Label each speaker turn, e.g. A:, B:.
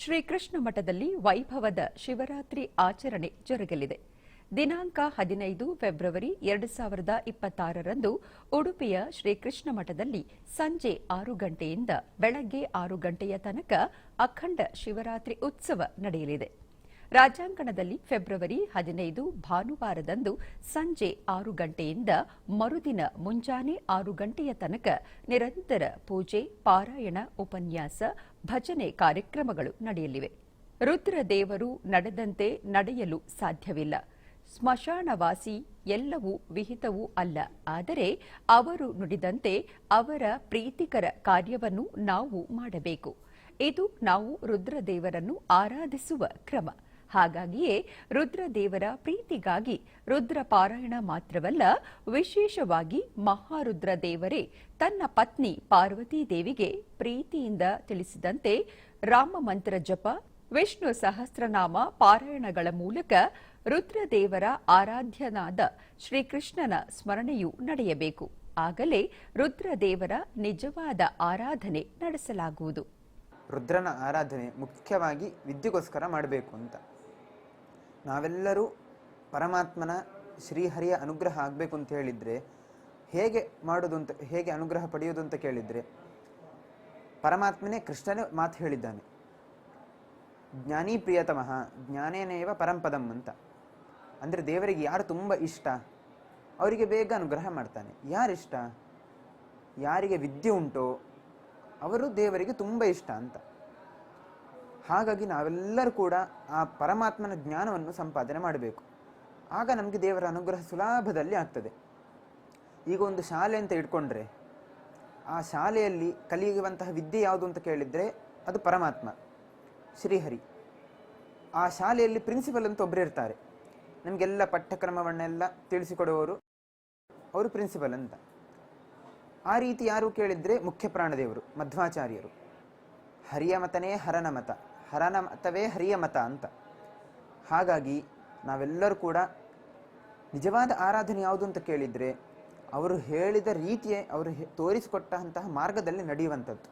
A: ಶ್ರೀಕೃಷ್ಣ ಮಠದಲ್ಲಿ ವೈಭವದ ಶಿವರಾತ್ರಿ ಆಚರಣೆ ಜರುಗಲಿದೆ. ದಿನಾಂಕ 15 ಫೆಬ್ರವರಿ 2026ರಂದು ಉಡುಪಿಯ ಶ್ರೀಕೃಷ್ಣ ಮಠದಲ್ಲಿ ಸಂಜೆ 6 ಗಂಟೆಯಿಂದ ಬೆಳಗ್ಗೆ 6 ಗಂಟೆಯ ತನಕ ಅಖಂಡ ಶಿವರಾತ್ರಿ ಉತ್ಸವ ನಡೆಯಲಿದೆ. ರಾಜ್ಯಾಂಗಣದಲ್ಲಿ ಫೆಬ್ರವರಿ 15 ಭಾನುವಾರದಂದು ಸಂಜೆ 6 ಗಂಟೆಯಿಂದ ಮರುದಿನ ಮುಂಜಾನೆ 6 ಗಂಟೆಯ ತನಕ ನಿರಂತರ ಪೂಜೆ, ಪಾರಾಯಣ, ಉಪನ್ಯಾಸ, ಭಜನೆ ಕಾರ್ಯಕ್ರಮಗಳು ನಡೆಯಲಿವೆ. ರುದ್ರದೇವರು ನಡೆದಂತೆ ನಡೆಯಲು ಸಾಧ್ಯವಿಲ್ಲ. ಸ್ಮಶಾನವಾಸಿ ಎಲ್ಲವೂ ವಿಹಿತವೂ ಅಲ್ಲ. ಆದರೆ ಅವರು ನುಡಿದಂತೆ ಅವರ ಪ್ರೀತಿಕರ ಕಾರ್ಯವನ್ನು ನಾವು ಮಾಡಬೇಕು. ಇದು ನಾವು ರುದ್ರದೇವರನ್ನು ಆರಾಧಿಸುವ ಕ್ರಮ. ಹಾಗಾಗಿಯೇ ರುದ್ರದೇವರ ಪ್ರೀತಿಗಾಗಿ ರುದ್ರ ಪಾರಾಯಣ ಮಾತ್ರವಲ್ಲ, ವಿಶೇಷವಾಗಿ ಮಹಾರುದ್ರ ದೇವರೇ ತನ್ನ ಪತ್ನಿ ಪಾರ್ವತೀ ದೇವಿಗೆ ಪ್ರೀತಿಯಿಂದ ತಿಳಿಸಿದಂತೆ ರಾಮ ಮಂತ್ರ ಜಪ, ವಿಷ್ಣು ಸಹಸ್ರನಾಮ ಪಾರಾಯಣಗಳ ಮೂಲಕ ರುದ್ರದೇವರ ಆರಾಧ್ಯನಾದ ಶ್ರೀಕೃಷ್ಣನ ಸ್ಮರಣೆಯೂ ನಡೆಯಬೇಕು. ಆಗಲೇ ರುದ್ರದೇವರ ನಿಜವಾದ ಆರಾಧನೆ ನಡೆಸಲಾಗುವುದು.
B: ರುದ್ರನ ಆರಾಧನೆ ಮುಖ್ಯವಾಗಿ ವಿದ್ಯೆಗೋಸ್ಕರ ಮಾಡಬೇಕು ಅಂತ. ನಾವೆಲ್ಲರೂ ಪರಮಾತ್ಮನ ಶ್ರೀಹರಿಯ ಅನುಗ್ರಹ ಆಗಬೇಕು ಅಂತ ಹೇಳಿದರೆ ಹೇಗೆ ಮಾಡೋದು ಅಂತ, ಹೇಗೆ ಅನುಗ್ರಹ ಪಡೆಯೋದು ಅಂತ ಕೇಳಿದರೆ, ಪರಮಾತ್ಮನೇ ಕೃಷ್ಣನೇ ಮಾತು ಹೇಳಿದ್ದಾನೆ, ಜ್ಞಾನಿ ಪ್ರಿಯತಮಃ ಜ್ಞಾನೇನೇವ ಪರಂಪದಂ ಅಂತ. ಅಂದರೆ ದೇವರಿಗೆ ಯಾರು ತುಂಬ ಇಷ್ಟ ಅವರಿಗೆ ಬೇಗ ಅನುಗ್ರಹ ಮಾಡ್ತಾನೆ. ಯಾರಿಷ್ಟ, ಯಾರಿಗೆ ವಿದ್ಯೆ ಉಂಟೋ ಅವರು ದೇವರಿಗೆ ತುಂಬ ಇಷ್ಟ ಅಂತ. ಹಾಗಾಗಿ ನಾವೆಲ್ಲರೂ ಕೂಡ ಆ ಪರಮಾತ್ಮನ ಜ್ಞಾನವನ್ನು ಸಂಪಾದನೆ ಮಾಡಬೇಕು. ಆಗ ನಮಗೆ ದೇವರ ಅನುಗ್ರಹ ಸುಲಭದಲ್ಲಿ ಆಗ್ತದೆ. ಈಗ ಒಂದು ಶಾಲೆ ಅಂತ ಇಟ್ಕೊಂಡ್ರೆ, ಆ ಶಾಲೆಯಲ್ಲಿ ಕಲಿಯುವಂತಹ ವಿದ್ಯೆ ಯಾವುದು ಅಂತ ಕೇಳಿದರೆ ಅದು ಪರಮಾತ್ಮ, ಶ್ರೀಹರಿ. ಆ ಶಾಲೆಯಲ್ಲಿ ಪ್ರಿನ್ಸಿಪಲ್ ಅಂತ ಒಬ್ಬರು ಇರ್ತಾರೆ, ನಮಗೆಲ್ಲ ಪಠ್ಯಕ್ರಮವನ್ನೆಲ್ಲ ತಿಳಿಸಿಕೊಡುವವರು, ಅವರು ಪ್ರಿನ್ಸಿಪಲ್ ಅಂತ. ಆ ರೀತಿ ಯಾರು ಕೇಳಿದರೆ ಮುಖ್ಯ ಪ್ರಾಣದೇವರು ಮಧ್ವಾಚಾರ್ಯರು. ಹರಿಯ ಮತನೇ ಹರನ ಮತ, ಹರನ ಮತವೇ ಹರಿಯ ಮತ ಅಂತ. ಹಾಗಾಗಿ ನಾವೆಲ್ಲರೂ ಕೂಡ ನಿಜವಾದ ಆರಾಧನೆ ಯಾವುದು ಅಂತ ಕೇಳಿದರೆ ಅವರು ಹೇಳಿದ ರೀತಿಯೇ, ಅವರು ತೋರಿಸಿಕೊಟ್ಟಂತಹ ಮಾರ್ಗದಲ್ಲಿ ನಡೆಯುವಂಥದ್ದು.